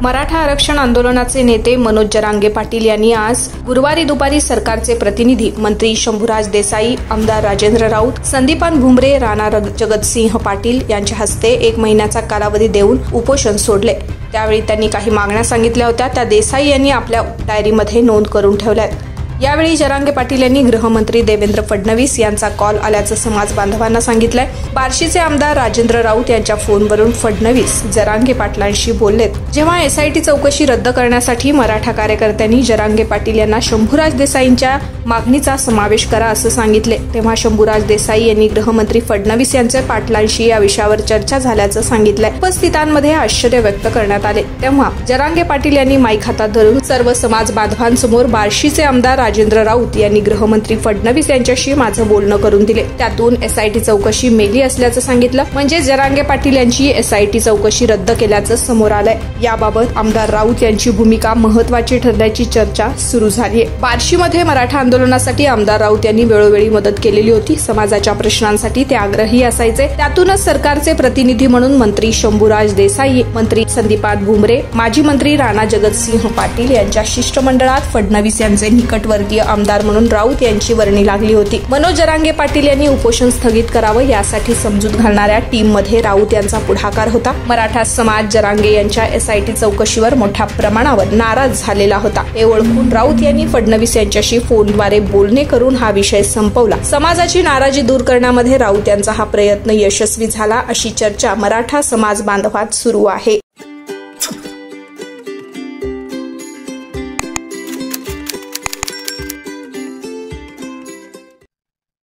मराठा आरक्षण आंदोलनाचे नेते मनोज जरांगे पाटील यांनी आज गुरुवारी दुपारी सरकारचे प्रतिनिधी मंत्री शंभूराज देसाई, आमदार राजेंद्र राऊत, संदीपान भुमरे, राणा जगतसिंह पाटील यांच्या हस्ते 1 महिन्याचा कालावधी देऊन उपोषण सोडले। त्यावेळी त्यांनी काही मागण्या सांगितल्या होत्या, त्या देसाई यांनी आपल्या डायरीमध्ये नोंद करून ठेवल्यात। यावेळी जरांगे पाटील यांनी गृहमंत्री देवेंद्र फडणवीस यांचा कॉल आल्याचं समाज बांधवांना सांगितलंय। बार्शीचे आमदार राजेंद्र राऊत यांच्या फोनवरून फडणवीस जरांगे पाटलांशी बोललेत। जेव्हा एसआयटी चौकशी रद्द करण्यासाठी मराठा कार्यकर्त्यांनी जरांगे पाटील यांना शंभूराज देसाईंच्या मागणीचा समावेश करा असं सांगितले, तेव्हा शंभूराज देसाई यांनी गृहमंत्री फडणवीस यांच्या पाटलांशी या विषयावर चर्चा झाल्याचं सांगितलंय। उपस्थितांमध्ये आश्चर्य व्यक्त करण्यात आले। तेव्हा जरांगे पाटील यांनी माईक हातात धरून सर्व समाज बांधवांसमोर बार्शीचे आमदार राजेंद्र राऊत यांनी गृहमंत्री फडणवीस यांच्याशी माझं बोलणं करून दिले, त्यातून एसआयटी चौकशी मेली असल्याचं सांगितलं। म्हणजे जरांगे पाटील यांची एसआयटी चौकशी रद्द केल्याचं समोर आलंय। याबाबत आमदार राऊत यांची भूमिका महत्त्वाची ठरल्याची चर्चा सुरू झालीय। बार्शीमध्ये मराठा आंदोलनासाठी आमदार राऊत यांनी वेळोवेळी मदत केलेली होती। समाजाच्या प्रश्नांसाठी ते आग्रही असायचे। त्यातूनच सरकारचे प्रतिनिधी म्हणून मंत्री शंभूराज देसाई, मंत्री संदीपान भुमरे, माजी मंत्री राणा जगतसिंह पाटील यांच्या शिष्टमंडळात फडणवीस यांचे निकटवर्तीय आमदार म्हणून राऊत यांची वर्णी लागली होती। मनोज जरांगे पाटील यांनी उपोषण स्थगित करावं यासाठी समजूत घालणाऱ्या टीममध्ये राऊत यांचा पुढाकार होता। मराठा समाज जरांगे यांच्या एसआयटी चौकशीवर मोठ्या प्रमाणावर नाराज झालेला होता। हे ओळखून राऊत यांनी फडणवीस यांच्याशी फोनद्वारे बोलणे करून हा विषय संपवला। समाजाची नाराजी दूर करण्यामध्ये राऊत यांचा हा प्रयत्न यशस्वी झाला अशी चर्चा मराठा समाज बांधवात सुरू आहे।